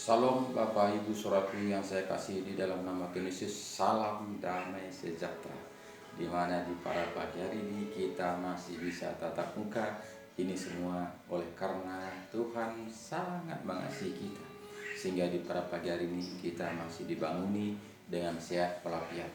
Salam Bapak Ibu Saudaraku yang saya kasih di dalam nama Tuhan Yesus. Salam damai sejahtera. Di mana di pada pagi hari ini kita masih bisa tatap muka. Ini semua oleh karena Tuhan sangat mengasihi kita. Sehingga di pada pagi hari ini kita masih dibanguni dengan sehat walafiat.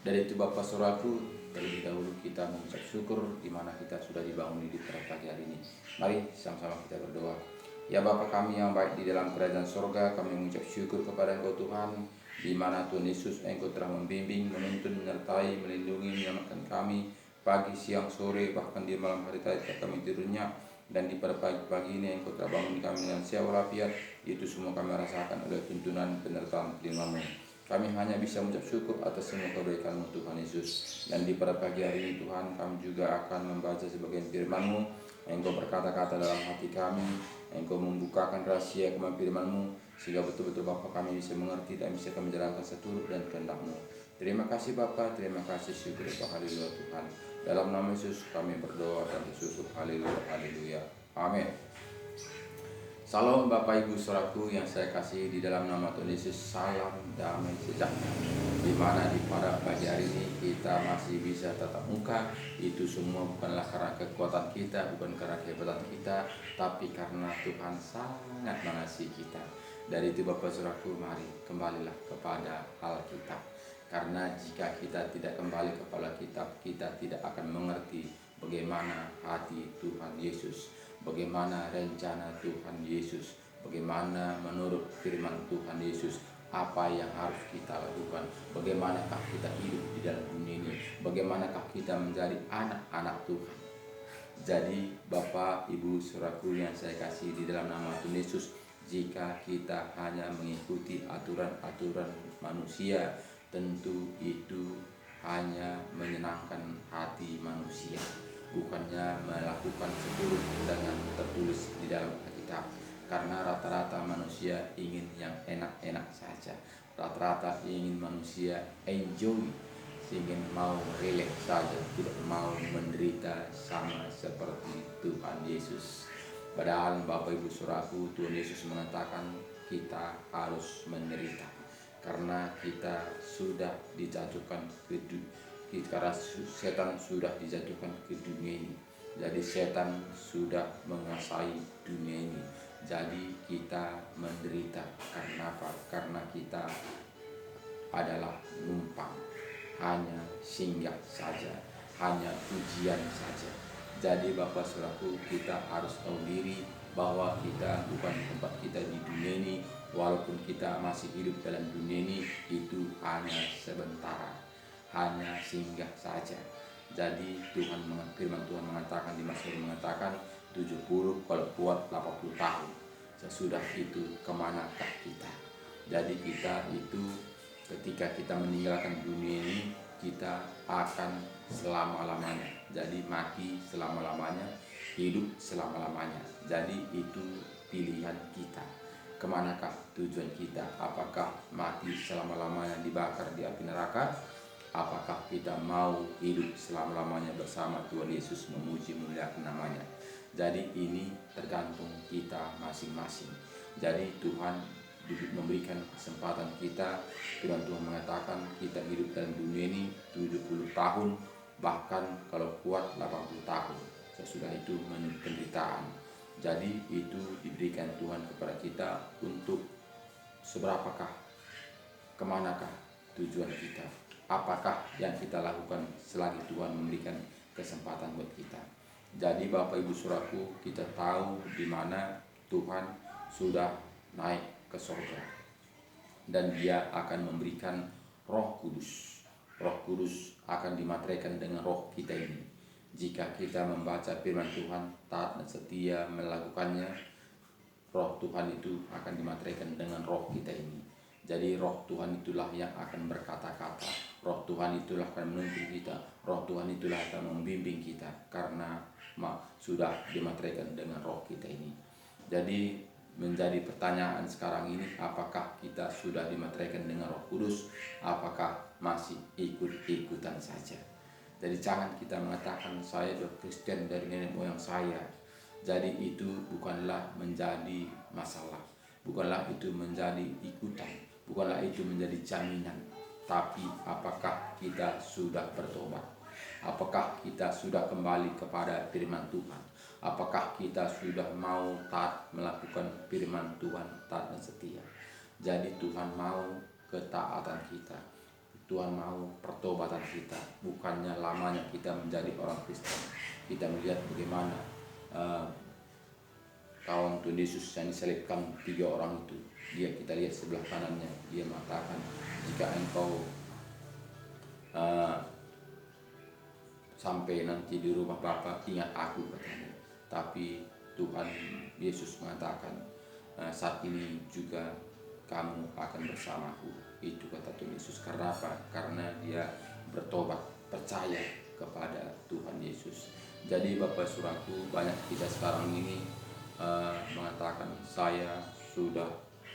Dari itu Bapak Saudaraku, terlebih dahulu kita mengucap syukur di mana kita sudah dibanguni di pada pagi hari ini. Mari sama-sama kita berdoa. Ya Bapa kami yang baik di dalam kerajaan surga, kami mengucap syukur kepada Engkau Tuhan, di mana Tuhan Yesus Engkau telah membimbing, menuntun, menyertai, melindungi, menyelamatkan kami pagi, siang, sore, bahkan di malam hari tadi kami tidurnya, dan di pada pagi ini Engkau telah bangun kami dengan sehat walafiat. Itu semua kami rasakan oleh tuntunan penyertaan firman-Mu. Kami hanya bisa mengucap syukur atas semua kebaikan-Mu Tuhan Yesus. Dan di pada pagi hari ini Tuhan, kami juga akan membaca sebagian firman-Mu. Engkau berkata-kata dalam hati kami, Engkau membukakan rahasia firman-Mu, sehingga betul-betul Bapa kami bisa mengerti dan bisa kami jalankan seturut dan kehendak-Mu. Terima kasih Bapa, terima kasih, syukur Bapa, haleluya Tuhan. Dalam nama Yesus kami berdoa dan bersyukur, haleluya, haleluya, amin. Salam Bapak Ibu Saudaraku yang saya kasih di dalam nama Tuhan Yesus. Salam damai sejahtera. Di mana di pada pagi hari ini kita masih bisa tatap muka. Itu semua bukanlah karena kekuatan kita, bukan karena kehebatan kita, tapi karena Tuhan sangat mengasihi kita. Dari itu Bapak Saudaraku, mari kembalilah kepada Alkitab. Karena jika kita tidak kembali kepada kitab, kita tidak akan mengerti bagaimana hati Tuhan Yesus, bagaimana rencana Tuhan Yesus, bagaimana menurut firman Tuhan Yesus, apa yang harus kita lakukan, bagaimanakah kita hidup di dalam dunia ini, bagaimanakah kita menjadi anak-anak Tuhan. Jadi Bapak, Ibu, Saudaraku yang saya kasih di dalam nama Tuhan Yesus, jika kita hanya mengikuti aturan-aturan manusia, tentu itu hanya menyenangkan hati manusia, bukannya melakukan seluruh dengan tertulis di dalam Alkitab. Karena rata-rata manusia ingin yang enak-enak saja, rata-rata ingin manusia enjoy, ingin mau relax saja, tidak mau menderita sama seperti Tuhan Yesus. Padahal Bapak Ibu Saudaraku, Tuhan Yesus mengatakan kita harus menderita, karena kita sudah dijatuhkan ke dunia, karena setan sudah dijatuhkan ke dunia ini. Jadi setan sudah menguasai dunia ini. Jadi kita menderita. Karena apa? Karena kita adalah numpang, hanya singgah saja, hanya ujian saja. Jadi Bapak Saudaraku, kita harus tahu diri bahwa kita bukan tempat kita di dunia ini. Walaupun kita masih hidup dalam dunia ini, itu hanya sebentar, hanya singgah saja. Jadi firman Tuhan mengatakan, di Mazmur mengatakan 70 kalau kuat 80 tahun. Sesudah itu kemanakah kita? Jadi kita itu ketika kita meninggalkan dunia ini, kita akan selama-lamanya. Jadi mati selama-lamanya, hidup selama-lamanya. Jadi itu pilihan kita. Kemanakah tujuan kita? Apakah mati selama-lamanya dibakar di api neraka? Apakah kita mau hidup selama-lamanya bersama Tuhan Yesus, memuji muliakan namanya? Jadi ini tergantung kita masing-masing. Jadi Tuhan memberikan kesempatan kita. Firman Tuhan mengatakan kita hidup dalam dunia ini 70 tahun, bahkan kalau kuat 80 tahun. Sesudah itu penderitaan. Jadi itu diberikan Tuhan kepada kita untuk seberapakah, kemanakah tujuan kita, apakah yang kita lakukan selagi Tuhan memberikan kesempatan buat kita. Jadi Bapak Ibu Saudaraku, kita tahu di mana Tuhan sudah naik ke surga, dan Dia akan memberikan Roh Kudus. Roh Kudus akan dimateraikan dengan roh kita ini. Jika kita membaca firman Tuhan, taat dan setia melakukannya, roh Tuhan itu akan dimateraikan dengan roh kita ini. Jadi roh Tuhan itulah yang akan berkata-kata, roh Tuhan itulah akan menuntun kita, roh Tuhan itulah akan membimbing kita, karena sudah dimateraikan dengan roh kita ini. Jadi menjadi pertanyaan sekarang ini, apakah kita sudah dimateraikan dengan Roh Kudus? Apakah masih ikut-ikutan saja? Jadi jangan kita mengatakan saya sudah Kristen dari nenek moyang saya. Jadi itu bukanlah menjadi masalah. bukanlah itu menjadi ikutan, bukanlah itu menjadi jaminan. Tapi apakah kita sudah bertobat? Apakah kita sudah kembali kepada firman Tuhan? Apakah kita sudah mau taat melakukan firman Tuhan, taat dan setia? Jadi Tuhan mau ketaatan kita, Tuhan mau pertobatan kita, bukannya lamanya kita menjadi orang Kristen. Kita melihat bagaimana kawan Tuhan Yesus yang disalibkan 3 orang itu, kita lihat sebelah kanannya, dia mengatakan, jika engkau sampai nanti di rumah Bapa, ingat aku, katanya. Tapi Tuhan Yesus mengatakan, saat ini juga kamu akan bersamaku. Itu kata Tuhan Yesus. Karena apa? Karena dia bertobat, percaya kepada Tuhan Yesus. Jadi Bapak Saudaraku, banyak kita sekarang ini mengatakan, saya sudah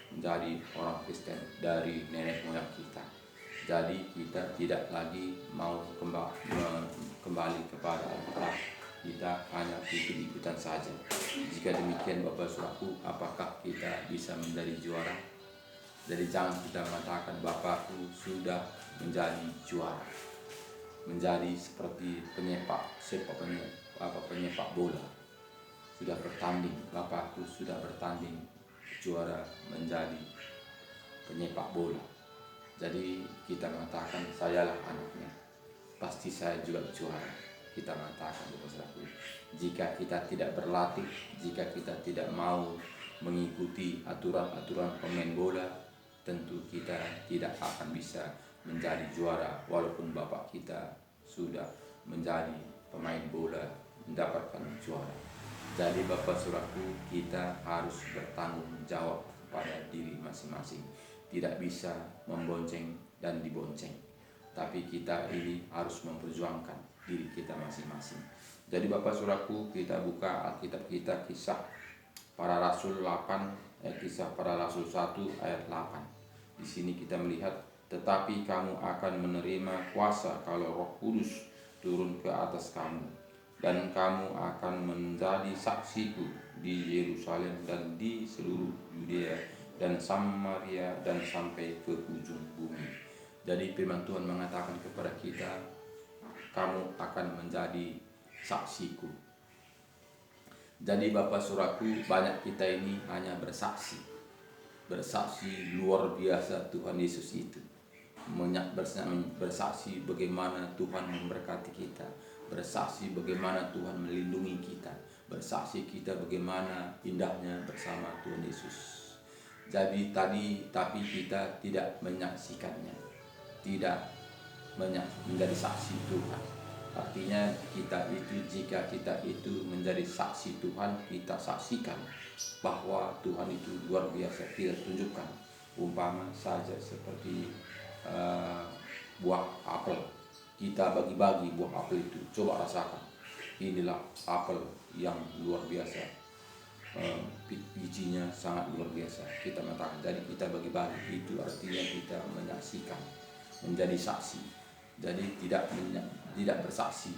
menjadi orang Kristen dari nenek moyang kita. Jadi kita tidak lagi mau kembali kepada Alkitab, kita hanya ikut-ikutan saja. Jika demikian Bapak Saudaraku, apakah kita bisa menjadi juara? Jadi jangan kita mengatakan Bapakku sudah menjadi juara, menjadi seperti penyepak bola, sudah bertanding. Bapakku sudah bertanding juara menjadi penyepak bola. Jadi kita mengatakan, sayalah anaknya, pasti saya juga juara. Kita mengatakan Bapak Saudaraku, jika kita tidak berlatih, jika kita tidak mau mengikuti aturan-aturan pemain bola, tentu kita tidak akan bisa menjadi juara, walaupun Bapak kita sudah menjadi pemain bola, mendapatkan juara. Jadi Bapak Saudaraku, kita harus bertanggung jawab pada diri masing-masing. Tidak bisa membonceng dan dibonceng, tapi kita ini harus memperjuangkan diri kita masing-masing. Jadi Bapak Saudaraku, kita buka Alkitab kita, Kisah Para Rasul 8, Kisah Para Rasul 1 ayat 8. Di sini kita melihat, tetapi kamu akan menerima kuasa kalau Roh Kudus turun ke atas kamu, dan kamu akan menjadi saksiku di Yerusalem dan di seluruh Yudea dan Samaria dan sampai ke ujung bumi. Jadi firman Tuhan mengatakan kepada kita, kamu akan menjadi saksiku. Jadi Bapak Saudaraku, banyak kita ini hanya bersaksi luar biasa Tuhan Yesus itu, bersaksi bagaimana Tuhan memberkati kita, bersaksi bagaimana Tuhan melindungi kita, bersaksi kita bagaimana indahnya bersama Tuhan Yesus. Jadi tapi kita tidak menyaksikannya, tidak menjadi saksi Tuhan. Artinya jika kita itu menjadi saksi Tuhan, kita saksikan bahwa Tuhan itu luar biasa, kita tunjukkan. Umpama saja seperti buah apel, kita bagi-bagi buah apel itu, coba rasakan, inilah apel yang luar biasa, bijinya sangat luar biasa, kita mengatakan. Jadi kita bagi-bagi, itu artinya kita menyaksikan, menjadi saksi. Jadi tidak bersaksi.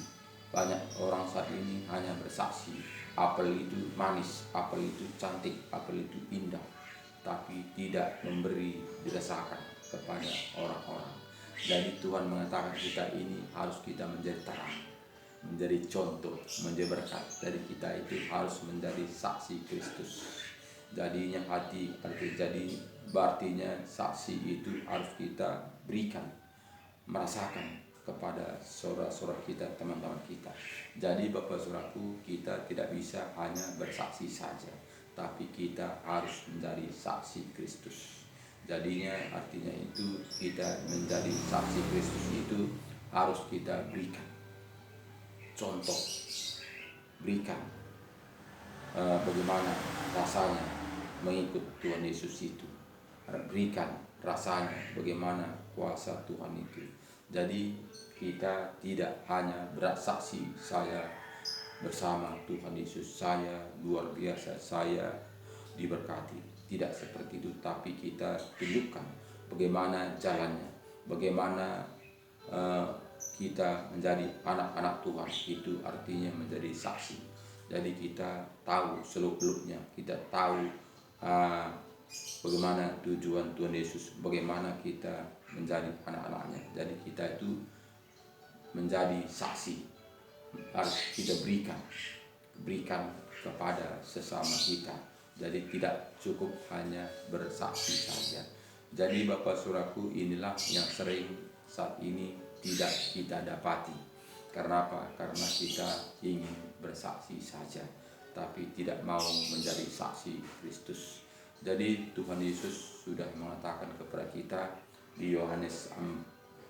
Banyak orang saat ini hanya bersaksi, apel itu manis, apel itu cantik, apel itu indah, tapi tidak memberi dirasakan kepada orang-orang. Jadi Tuhan mengatakan kita ini harus kita menjadi terang, menjadi contoh, menjadi berkat. Jadi kita itu harus menjadi saksi Kristus. Jadinya artinya saksi itu harus kita berikan, merasakan kepada saudara-saudara kita, teman-teman kita. Jadi Bapak Saudaraku, kita tidak bisa hanya bersaksi saja, tapi kita harus menjadi saksi Kristus. Jadinya artinya itu kita menjadi saksi Kristus itu harus kita berikan contoh, berikan bagaimana rasanya mengikut Tuhan Yesus itu, berikan rasanya bagaimana kuasa Tuhan itu. Jadi kita tidak hanya bersaksi saya bersama Tuhan Yesus, saya luar biasa, saya diberkati, tidak seperti itu, tapi kita tunjukkan bagaimana jalannya, bagaimana kita menjadi anak-anak Tuhan. Itu artinya menjadi saksi. Jadi kita tahu seluk-beluknya, kita tahu bagaimana tujuan Tuhan Yesus, bagaimana kita menjadi anak-anaknya. Jadi kita itu menjadi saksi, harus kita berikan kepada sesama kita. Jadi tidak cukup hanya bersaksi saja. Jadi Bapak Saudaraku, inilah yang sering saat ini tidak kita dapati. Karena apa? Karena kita ingin bersaksi saja, tapi tidak mau menjadi saksi Kristus. Jadi Tuhan Yesus sudah mengatakan kepada kita di Yohanes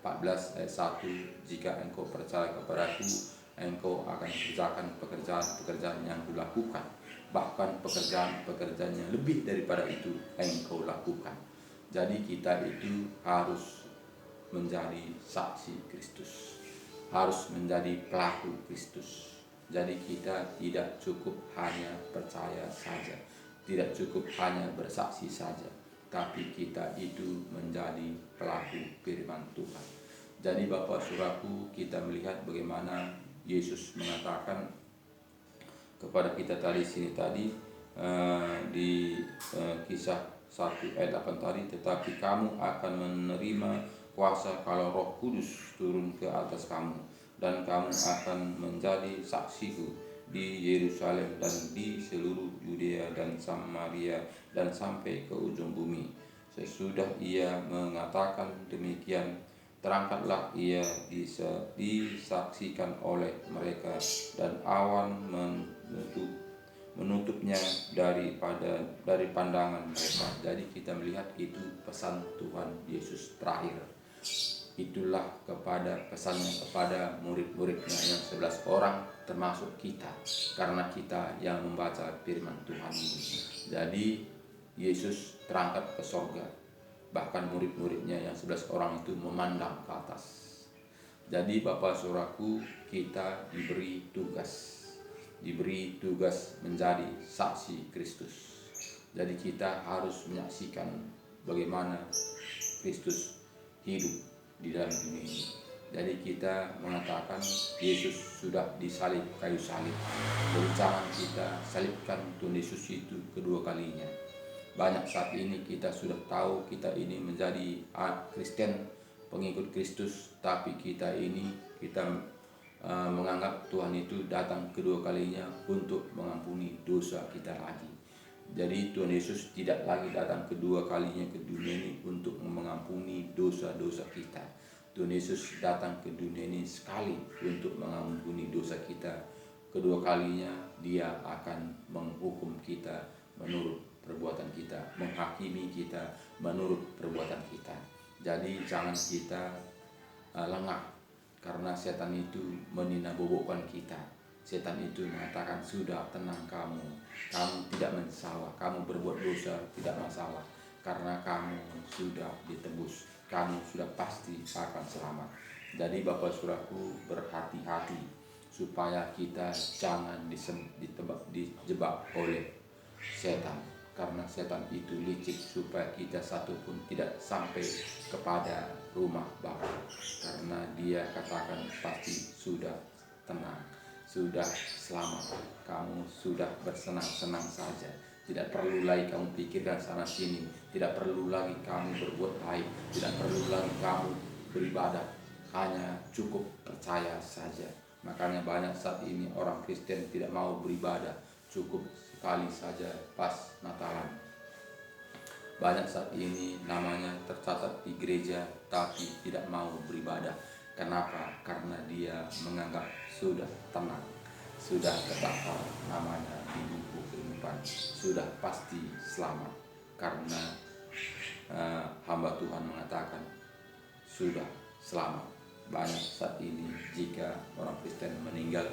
14 ayat 1, jika engkau percaya kepadaku, engkau akan kerjakan pekerjaan-pekerjaan yang kulakukan, bahkan pekerjaan-pekerjaan yang lebih daripada itu engkau lakukan. Jadi kita itu harus menjadi saksi Kristus, harus menjadi pelaku Kristus. Jadi kita tidak cukup hanya percaya saja, tidak cukup hanya bersaksi saja, tapi kita itu menjadi pelaku firman Tuhan. Jadi Bapak Saudaraku, kita melihat bagaimana Yesus mengatakan kepada kita tadi di Kisah 1 ayat 8 tadi, tetapi kamu akan menerima kuasa kalau Roh Kudus turun ke atas kamu, dan kamu akan menjadi saksiku di Yerusalem dan di seluruh Yudea dan Samaria dan sampai ke ujung bumi. Sesudah ia mengatakan demikian, terangkatlah ia disaksikan oleh mereka, dan awan menutupnya dari pandangan mereka. Jadi kita melihat itu pesan Tuhan Yesus terakhir. Itulah pesannya kepada murid-muridnya yang 11 orang, termasuk kita, karena kita yang membaca firman Tuhan ini. Jadi Yesus terangkat ke sorga, bahkan murid-muridnya yang 11 orang itu memandang ke atas. Jadi Bapak Saudaraku, kita diberi tugas menjadi saksi Kristus. Jadi kita harus menyaksikan bagaimana Kristus hidup di dalam dunia ini. Jadi kita mengatakan Yesus sudah disalib kayu salib. Jadi jangan kita salibkan Tuhan Yesus itu kedua kalinya. Banyak saat ini kita sudah tahu kita ini menjadi Kristen, pengikut Kristus, tapi kita menganggap Tuhan itu datang kedua kalinya untuk mengampuni dosa kita lagi. Jadi Tuhan Yesus tidak lagi datang kedua kalinya ke dunia ini untuk mengampuni dosa-dosa kita. Tuhan Yesus datang ke dunia ini sekali untuk mengampuni dosa kita. Kedua kalinya Dia akan menghukum kita menurut perbuatan kita, menghakimi kita menurut perbuatan kita. Jadi jangan kita lengah, karena setan itu menina-bobokkan kita. Setan itu mengatakan, sudah tenang kamu tidak masalah, kamu berbuat dosa tidak masalah, karena kamu sudah ditebus, kamu sudah pasti akan selamat. Jadi Bapak Saudaraku, berhati-hati supaya kita jangan dijebak oleh setan, karena setan itu licik supaya kita satupun tidak sampai kepada rumah Bapa, karena dia katakan pasti sudah tenang, sudah selamat, kamu sudah bersenang-senang saja, tidak perlu lagi kamu pikirkan sana sini, tidak perlu lagi kamu berbuat baik, tidak perlu lagi kamu beribadah, hanya cukup percaya saja. Makanya banyak saat ini orang Kristen tidak mau beribadah, cukup sekali saja pas Natalan. Banyak saat ini namanya tercatat di gereja tapi tidak mau beribadah. Kenapa? Karena dia menganggap sudah tenang, sudah terdaftar namanya di buku kehidupan, sudah pasti selamat. Karena hamba Tuhan mengatakan sudah selamat. Banyak saat ini jika orang Kristen meninggal,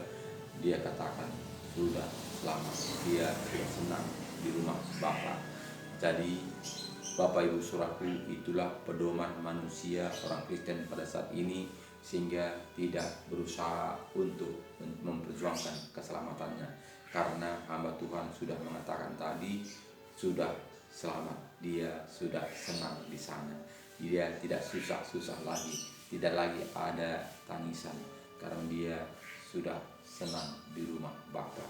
dia katakan sudah selamat, dia sudah senang di rumah Bapa. Jadi Bapak Ibu Saudaraku, itulah pedoman manusia orang Kristen pada saat ini, sehingga tidak berusaha untuk memperjuangkan keselamatannya, karena hamba Tuhan sudah mengatakan tadi sudah selamat, dia sudah senang di sana, dia tidak susah-susah lagi, tidak lagi ada tangisan, karena dia sudah senang di rumah Bapa.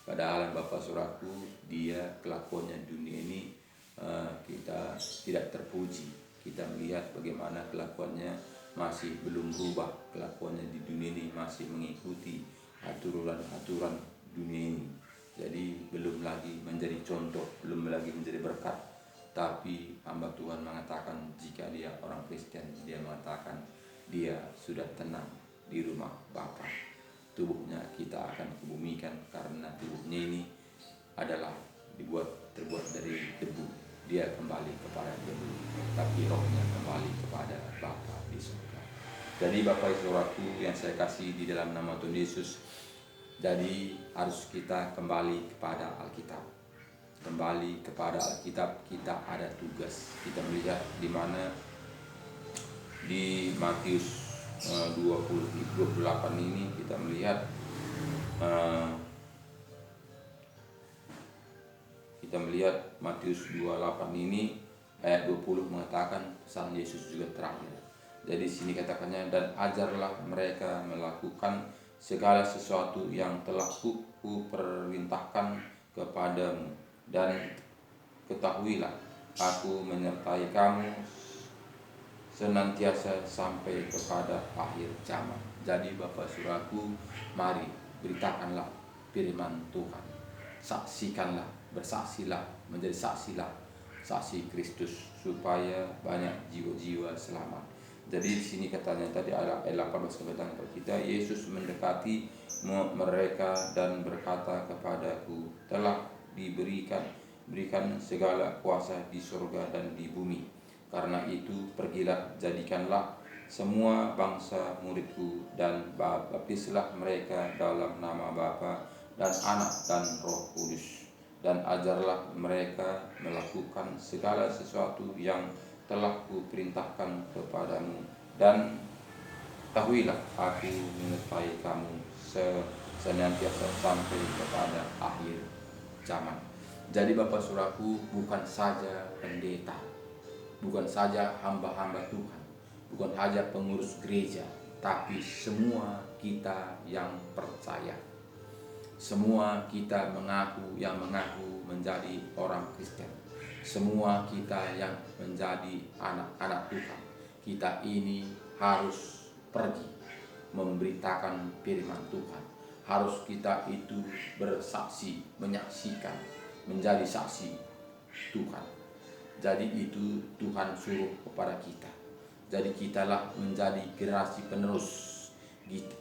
Padahal Bapak Saudaraku, dia kelakuannya dunia ini kita tidak terpuji. Kita melihat bagaimana kelakuannya masih belum berubah, kelakuannya di dunia ini masih mengikuti aturan-aturan dunia ini. Jadi belum lagi menjadi contoh, belum lagi menjadi berkat. Tapi hamba Tuhan mengatakan jika dia orang Kristen, dia mengatakan dia sudah tenang di rumah Bapa. Tubuhnya kita akan kebumikan karena tubuhnya ini adalah terbuat dari debu. Dia kembali kepada debu, tapi rohnya kembali kepada Bapa di surga. Jadi Bapak Saudaraku yang saya kasih di dalam nama Tuhan Yesus, jadi harus kita kembali kepada Alkitab. Kembali kepada Alkitab, kita ada tugas. Kita melihat di mana di Matius 28 ini kita melihat Matius 28 ini ayat 20 mengatakan pesan Yesus juga terakhir. Jadi sini katakannya, dan ajarlah mereka melakukan segala sesuatu yang telah kuperintahkan kepadamu, dan ketahuilah aku menyertai kamu senantiasa sampai kepada akhir zaman. Jadi Bapak Saudaraku, mari beritakanlah firman Tuhan. Saksikanlah, bersaksilah, menjadi saksi Kristus supaya banyak jiwa-jiwa selamat. Jadi di sini katanya tadi ayat 18 kepada kita, Yesus mendekati mereka dan berkata kepadaku, telah diberikan segala kuasa di surga dan di bumi. Karena itu pergilah, jadikanlah semua bangsa muridku, dan baptislah mereka dalam nama Bapa dan Anak dan Roh Kudus, dan ajarlah mereka melakukan segala sesuatu yang telah kuperintahkan kepadamu, dan ketahuilah aku menyertai kamu senantiasa sampai kepada akhir zaman. Jadi Bapak Saudaraku, bukan saja pendeta, bukan saja hamba-hamba Tuhan, bukan saja pengurus gereja, tapi semua kita yang percaya, semua kita yang mengaku menjadi orang Kristen, semua kita yang menjadi anak-anak Tuhan, kita ini harus pergi memberitakan firman Tuhan. Harus kita itu bersaksi, menyaksikan, menjadi saksi Tuhan. Jadi itu Tuhan suruh kepada kita. Jadi kitalah menjadi generasi penerus.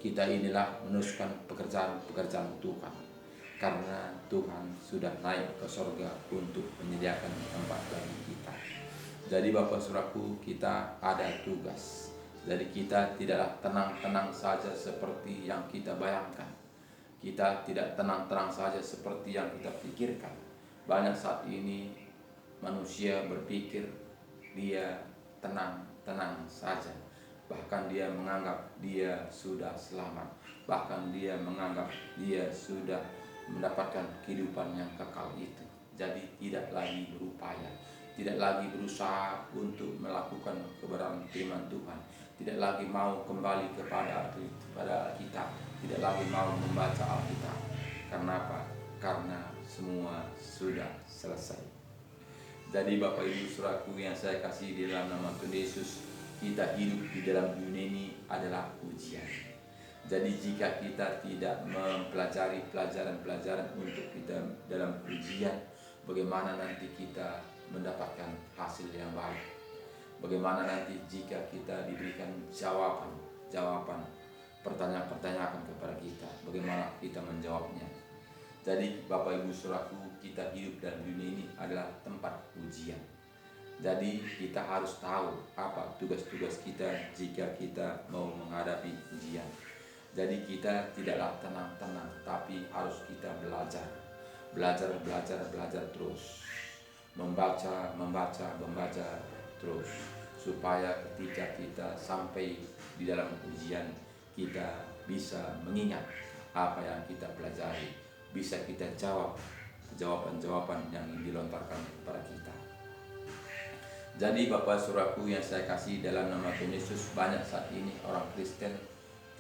Kita inilah meneruskan pekerjaan Tuhan. Karena Tuhan sudah naik ke surga untuk menyediakan tempat bagi kita. Jadi Bapak Saudaraku, kita ada tugas. Jadi kita tidaklah tenang-tenang saja seperti yang kita bayangkan. Kita tidak tenang-tenang saja seperti yang kita pikirkan. Banyak saat ini manusia berpikir dia tenang-tenang saja. Bahkan dia menganggap dia sudah selamat. Bahkan dia menganggap dia sudah mendapatkan kehidupan yang kekal itu. Jadi tidak lagi berupaya, tidak lagi berusaha untuk melakukan kebenaran firman Tuhan, tidak lagi mau kembali kepada Alkitab, tidak lagi mau membaca Alkitab. Karena apa? Karena semua sudah selesai. Jadi Bapak Ibu Saudaraku yang saya kasih di dalam nama Tuhan Yesus, kita hidup di dalam dunia ini adalah ujian. Jadi jika kita tidak mempelajari pelajaran-pelajaran untuk kita dalam ujian, bagaimana nanti kita mendapatkan hasil yang baik? Bagaimana nanti jika kita diberikan jawaban pertanyaan-pertanyaan kepada kita, bagaimana kita menjawabnya? Jadi Bapak Ibu Saudaraku, kita hidup dalam dunia ini adalah tempat ujian. Jadi kita harus tahu apa tugas-tugas kita jika kita mau menghadapi ujian. Jadi kita tidaklah tenang-tenang, tapi harus kita belajar terus, membaca terus, supaya ketika kita sampai di dalam ujian, kita bisa mengingat apa yang kita pelajari, bisa kita jawab jawaban-jawaban yang dilontarkan kepada kita. Jadi Bapak Saudaraku yang saya kasih dalam nama Tuhan Yesus, banyak saat ini orang Kristen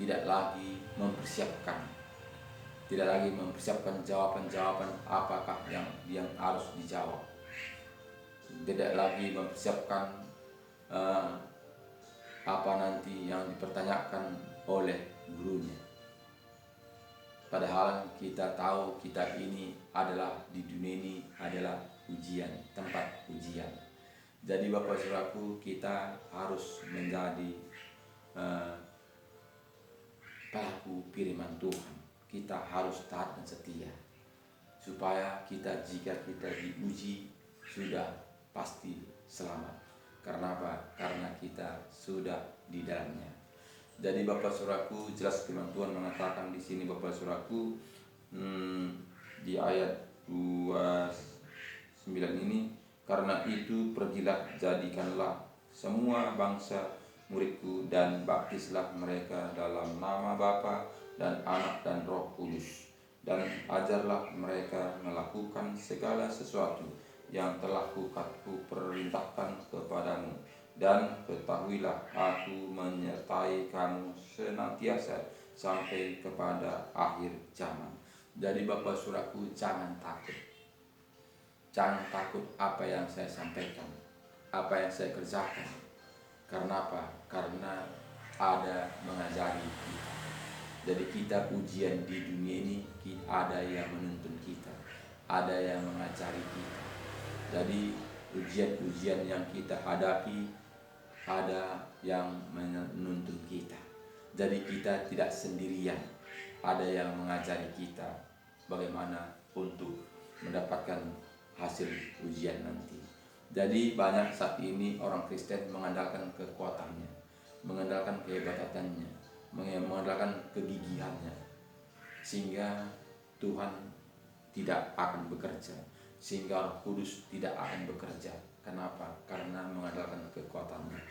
tidak lagi mempersiapkan jawaban-jawaban apakah yang harus dijawab. tidak lagi mempersiapkan eh, apa nanti yang dipertanyakan oleh gurunya. Padahal kita tahu kita ini adalah di dunia ini adalah ujian, tempat ujian. Jadi Bapak Saudaraku, kita harus menjadi eh, pelaku firman Tuhan. Kita harus taat dan setia supaya kita, jika kita diuji, sudah pasti selamat. Karena apa? Karena kita sudah di dalamnya. Jadi Bapak Saudaraku, jelas firman Tuhan mengatakan di sini Bapak Saudaraku, di ayat 29 ini, karena itu pergilah, jadikanlah semua bangsa muridku dan baptislah mereka dalam nama Bapa dan Anak dan Roh Kudus, dan ajarlah mereka melakukan segala sesuatu yang telah kuperintahkan kepadamu, dan ketahuilah aku menyertai kamu senantiasa sampai kepada akhir zaman. Jadi Bapak Saudaraku, jangan takut. Jangan takut apa yang saya sampaikan, apa yang saya kerjakan. Karena apa? Karena ada mengajari kita. Jadi kita ujian di dunia ini, ada yang menuntun kita, ada yang mengajari kita. Jadi ujian-ujian yang kita hadapi, ada yang menuntun kita. Jadi kita tidak sendirian, ada yang mengajari kita bagaimana untuk mendapatkan hasil ujian nanti. Jadi banyak saat ini orang Kristen mengandalkan kekuatannya, mengandalkan kehebatannya, mengandalkan kegigihannya, sehingga Tuhan tidak akan bekerja, sehingga Roh Kudus tidak akan bekerja. Kenapa? Karena mengandalkan kekuatannya.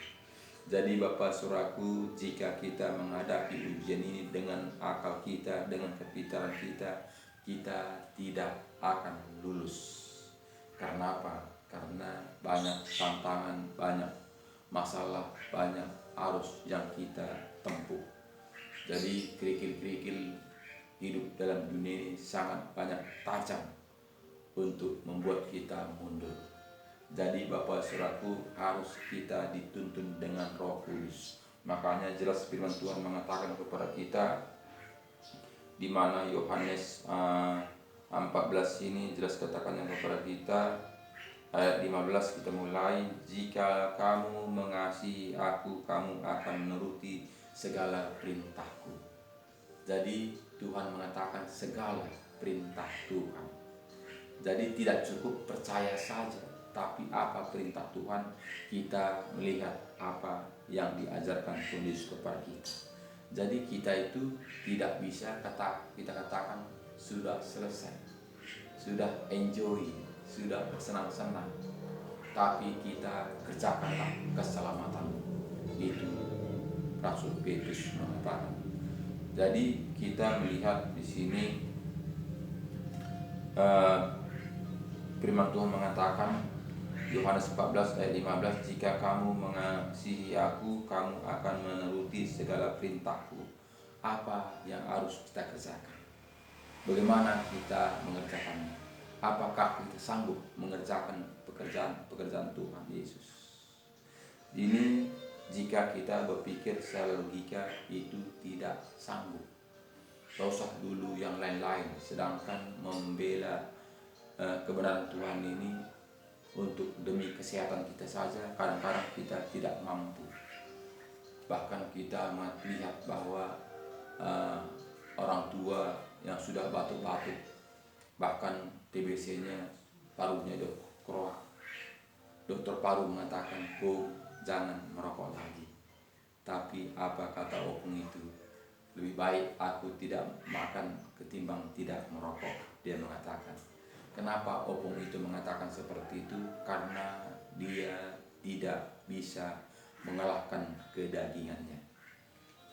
Jadi Bapak Saudaraku, jika kita menghadapi ujian ini dengan akal kita, dengan kepintaran kita, kita tidak akan lulus. Karena apa? Karena banyak tantangan, banyak masalah, banyak arus yang kita tempuh. Jadi kerikil-kerikil hidup dalam dunia ini sangat banyak, tajam untuk membuat kita mundur. Jadi Bapak Saudaraku, harus kita dituntun dengan Roh Kudus. Makanya jelas firman Tuhan mengatakan kepada kita, di mana Yohanes 14 ini jelas katakannya kepada kita, ayat 15 kita mulai, jika kamu mengasihi aku, kamu akan menuruti segala perintahku. Jadi Tuhan mengatakan segala perintah Tuhan. Jadi tidak cukup percaya saja, tapi apa perintah Tuhan, kita melihat apa yang diajarkan Tuhan Yesus kepada kita. Jadi kita itu tidak bisa kita katakan sudah selesai, sudah enjoy, sudah bersenang-senang, tapi kita kerjakanlah keselamatan. Itu Rasul Petrus mengatakan. Jadi kita melihat di sini firman Tuhan mengatakan, Yohanes 14 ayat 15, jika kamu mengasihi aku, kamu akan menuruti segala perintahku. Apa yang harus kita kerjakan? Bagaimana kita mengerjakannya? Apakah kita sanggup mengerjakan pekerjaan Tuhan Yesus? Ini jika kita berpikir secara logika itu tidak sanggup. Tak usah dulu yang lain-lain, sedangkan membela kebenaran Tuhan ini untuk demi kesehatan kita saja, kadang-kadang kita tidak mampu. Bahkan kita melihat bahwa orang tua yang sudah batuk-batuk, bahkan TBC-nya, parunya kroak, dokter paru mengatakan, jangan merokok lagi. Tapi apa kata opung itu? Lebih baik aku tidak makan ketimbang tidak merokok, dia mengatakan. Kenapa opung itu mengatakan seperti itu? Karena dia tidak bisa mengalahkan kedagingannya,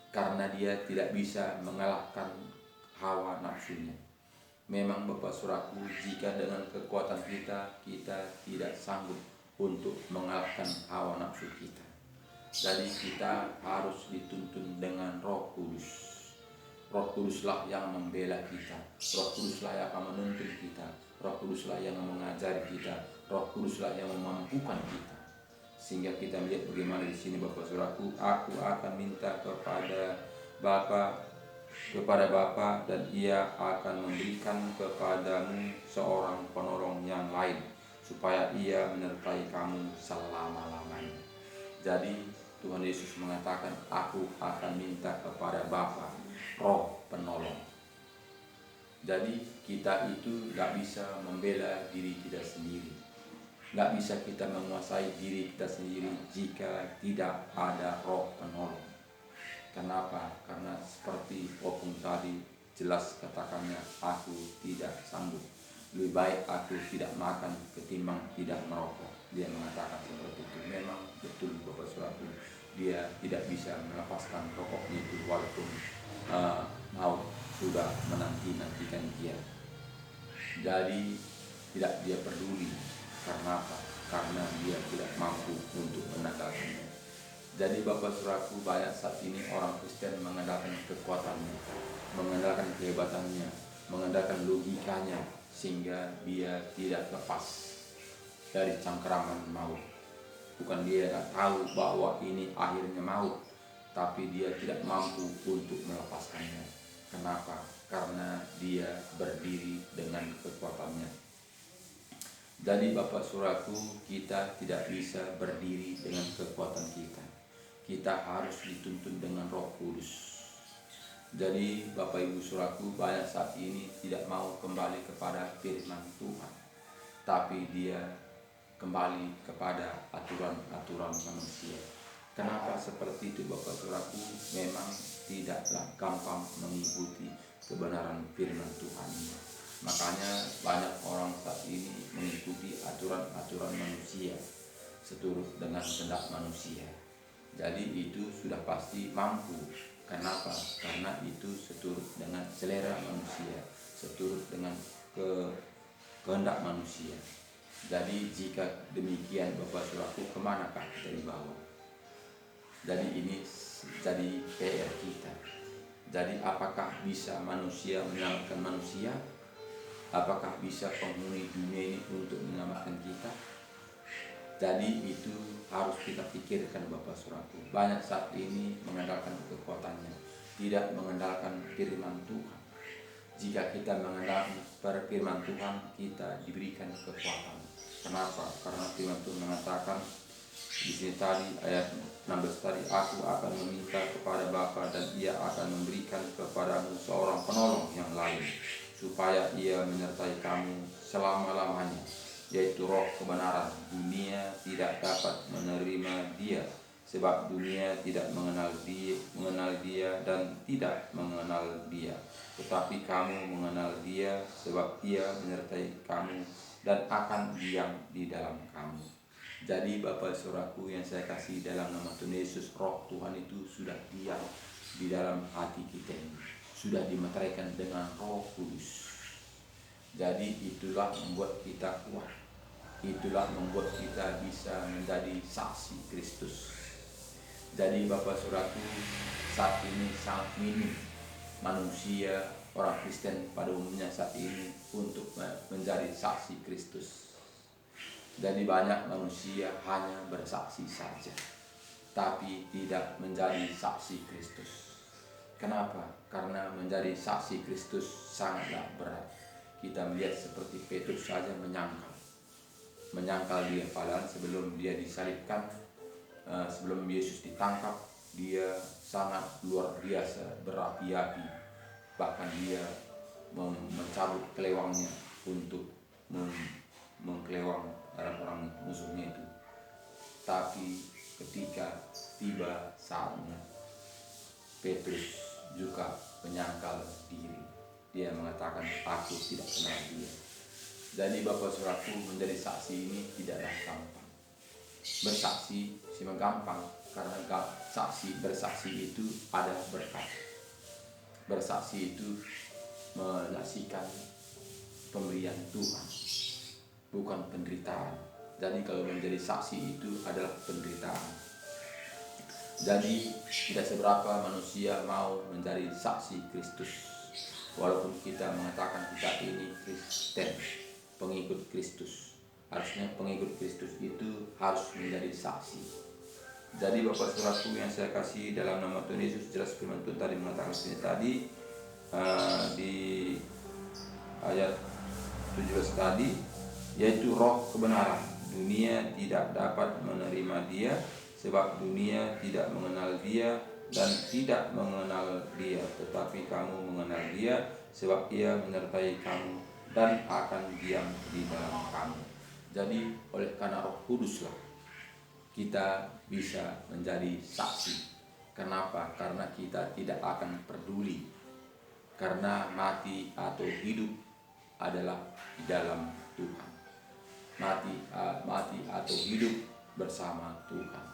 karena dia tidak bisa mengalahkan hawa nafsunya. Memang Bapak Saudaraku, jika dengan kekuatan kita tidak sanggup untuk mengalahkan hawa nafsu kita. Jadi kita harus dituntun dengan Roh Kudus. Roh Kuduslah yang membela kita, Roh Kuduslah yang akan menuntun kita, Roh Kuduslah yang mengajari kita, Roh Kuduslah yang memampukan kita. Sehingga kita melihat bagaimana di sini Bapak Saudaraku, aku akan minta kepada Bapa dan Ia akan memberikan kepadamu seorang penolong yang lain, supaya Ia menyertai kamu selama-lamanya. Jadi Tuhan Yesus mengatakan, aku akan minta kepada Bapa Roh penolong. Jadi kita itu gak bisa membela diri kita sendiri, gak bisa kita menguasai diri kita sendiri jika tidak ada Roh penolong. Kenapa? Karena seperti Opung tadi jelas katakannya, aku tidak sanggup, lebih baik aku tidak makan ketimbang tidak merokok. Dia mengatakan seperti itu. Memang betul Bapak Saudaraku, dia tidak bisa melepaskan rokoknya itu walaupun maut sudah menantikan dia. Jadi tidak dia peduli. Karena apa? Karena dia tidak mampu untuk menanggalkannya. Jadi Bapak Saudaraku, banyak saat ini orang Kristen mengandalkan kekuatannya, mengandalkan kehebatannya, mengandalkan logikanya, sehingga dia tidak lepas dari cengkeraman maut. Bukan dia tidak tahu bahwa ini akhirnya maut, tapi dia tidak mampu untuk melepaskannya. Kenapa? Karena dia berdiri dengan kekuatannya. Jadi Bapak Saudaraku, kita tidak bisa berdiri dengan kekuatan kita. Kita harus dituntun dengan Roh Kudus. Jadi Bapak Ibu Saudaraku, banyak saat ini tidak mau kembali kepada firman Tuhan, tapi dia kembali kepada aturan-aturan manusia. Kenapa seperti itu Bapak Saudaraku? Memang tidaklah gampang mengikuti kebenaran firman Tuhan. Makanya banyak orang saat ini mengikuti aturan-aturan manusia, seturut dengan kehendak manusia. Jadi itu sudah pasti mampu. Kenapa? Karena itu seturut dengan selera manusia, seturut dengan kehendak manusia. Jadi jika demikian Bapak Saudaraku, kemanakah kita dibawa? Jadi ini jadi PR kita. Jadi apakah bisa manusia menyelamatkan manusia? Apakah bisa penghuni dunia ini untuk menyelamatkan kita? Jadi itu harus kita pikirkan Bapak Saudaraku. Banyak saat ini mengandalkan kekuatannya, tidak mengandalkan firman Tuhan. Jika kita mengandalkan firman Tuhan, kita diberikan kekuatan. Kenapa? Karena firman Tuhan mengatakan di sini tadi ayat 16 tadi, aku akan meminta kepada Bapa dan Ia akan memberikan kepadamu seorang penolong yang lain, supaya Ia menyertai kamu selama-lamanya, yaitu Roh kebenaran. Dunia tidak dapat menerima Dia, sebab dunia tidak mengenal Dia dan tidak mengenal Dia. Tetapi kamu mengenal Dia, sebab Ia menyertai kamu dan akan diam di dalam kamu. Jadi Bapak Saudaraku yang saya kasih dalam nama Tuhan Yesus, Roh Tuhan itu sudah diam di dalam hati kita ini, sudah dimeteraikan dengan Roh Kudus. Jadi itulah membuat kita kuat, itulah membuat kita bisa menjadi saksi Kristus. Jadi Bapak Saudaraku, saat ini sangat minim manusia, orang Kristen pada umumnya saat ini untuk menjadi saksi Kristus. Jadi banyak manusia hanya bersaksi saja, tapi tidak menjadi saksi Kristus. Kenapa? Karena menjadi saksi Kristus sangatlah berat. Kita melihat seperti Petrus saja menyangkal dia, padahal sebelum dia disalibkan, sebelum Yesus ditangkap, dia sangat luar biasa berapi-api. Bahkan dia mencabut kelewangnya untuk mengkelewang orang musuhnya itu. Tapi ketika tiba saatnya, Petrus juga menyangkal diri. Dia mengatakan, aku tidak kenal dia. Jadi Bapak Saudaraku, menjadi saksi ini tidaklah gampang. Bersaksi memang gampang, karena bersaksi itu ada berkat. Bersaksi itu menyaksikan pemberian Tuhan, bukan penderitaan. Jadi kalau menjadi saksi itu adalah penderitaan. Jadi tidak seberapa manusia mau menjadi saksi Kristus. Walaupun kita mengatakan kita ini Kristen, pengikut Kristus. Harusnya pengikut Kristus itu harus menjadi saksi. Jadi Bapak Saudaraku yang saya kasih dalam nama Tuhan Yesus, jelas firman Tuhan tadi mengatakan sini tadi di ayat 17 tadi, yaitu roh kebenaran. Dunia tidak dapat menerima dia, sebab dunia tidak mengenal dia dan tidak mengenal dia. Tetapi kamu mengenal dia, sebab ia menyertai kamu dan akan diam di dalam kamu. Jadi oleh karena Roh Kuduslah kita bisa menjadi saksi. Kenapa? Karena kita tidak akan peduli, karena mati atau hidup adalah di dalam Tuhan. Mati atau hidup bersama Tuhan.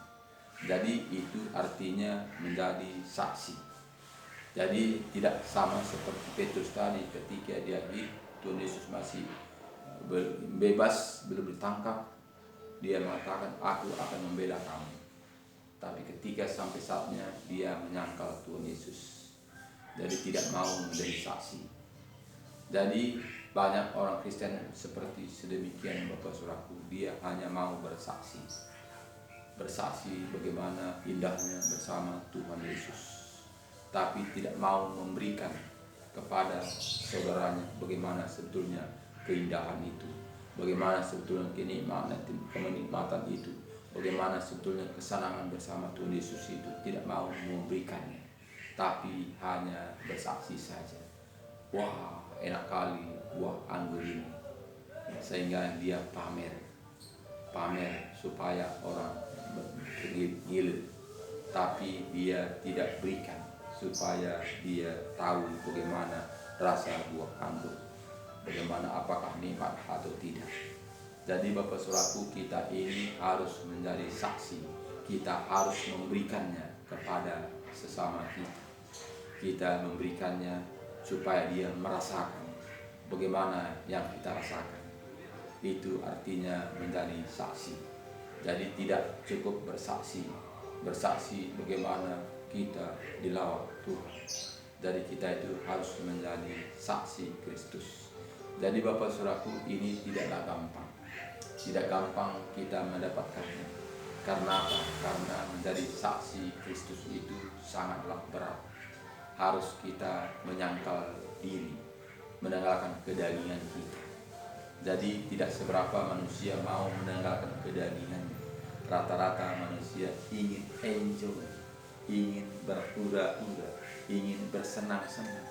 Jadi itu artinya menjadi saksi. Jadi tidak sama seperti Petrus tadi ketika dia hidup, Tuhan Yesus masih bebas, belum ditangkap, dia mengatakan aku akan membela kamu. Tapi ketika sampai saatnya dia menyangkal Tuhan Yesus, jadi tidak mau menjadi saksi. Jadi banyak orang Kristen seperti sedemikian Bapak Saudaraku, dia hanya mau bersaksi bagaimana indahnya bersama Tuhan Yesus, tapi tidak mau memberikan kepada saudaranya bagaimana sebetulnya keindahan itu, bagaimana sebetulnya kenikmatan itu, bagaimana sebetulnya kesenangan bersama Tuhan Yesus itu. Tidak mau memberikannya, tapi hanya bersaksi saja. Wah, enak kali buah anggur ini, sehingga dia pamer supaya orang bergilir, tapi dia tidak berikan supaya dia tahu bagaimana rasa buah anggur, bagaimana apakah nikmat atau tidak. Jadi Bapak Saudaraku, kita ini harus menjadi saksi. Kita harus memberikannya kepada sesama kita. Kita memberikannya supaya dia merasakan bagaimana yang kita rasakan. Itu artinya menjadi saksi. Jadi tidak cukup bersaksi bagaimana kita dilawat Tuhan. Jadi kita itu harus menjadi saksi Kristus. Jadi Bapak Saudaraku, ini tidaklah gampang. Tidak gampang kita mendapatkannya. Karena apa? Karena menjadi saksi Kristus itu sangatlah berat. Harus kita menyangkal diri, menanggalkan kedagingan kita. Jadi tidak seberapa manusia mau menanggalkan kedagingannya. Rata-rata manusia ingin enjoy, ingin berpura-pura, ingin bersenang-senang.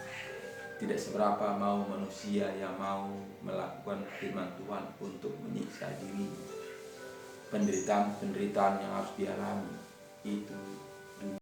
Tidak seberapa mau manusia yang mau melakukan firman Tuhan untuk menyiksa dirinya. Penderitaan yang harus dialami itu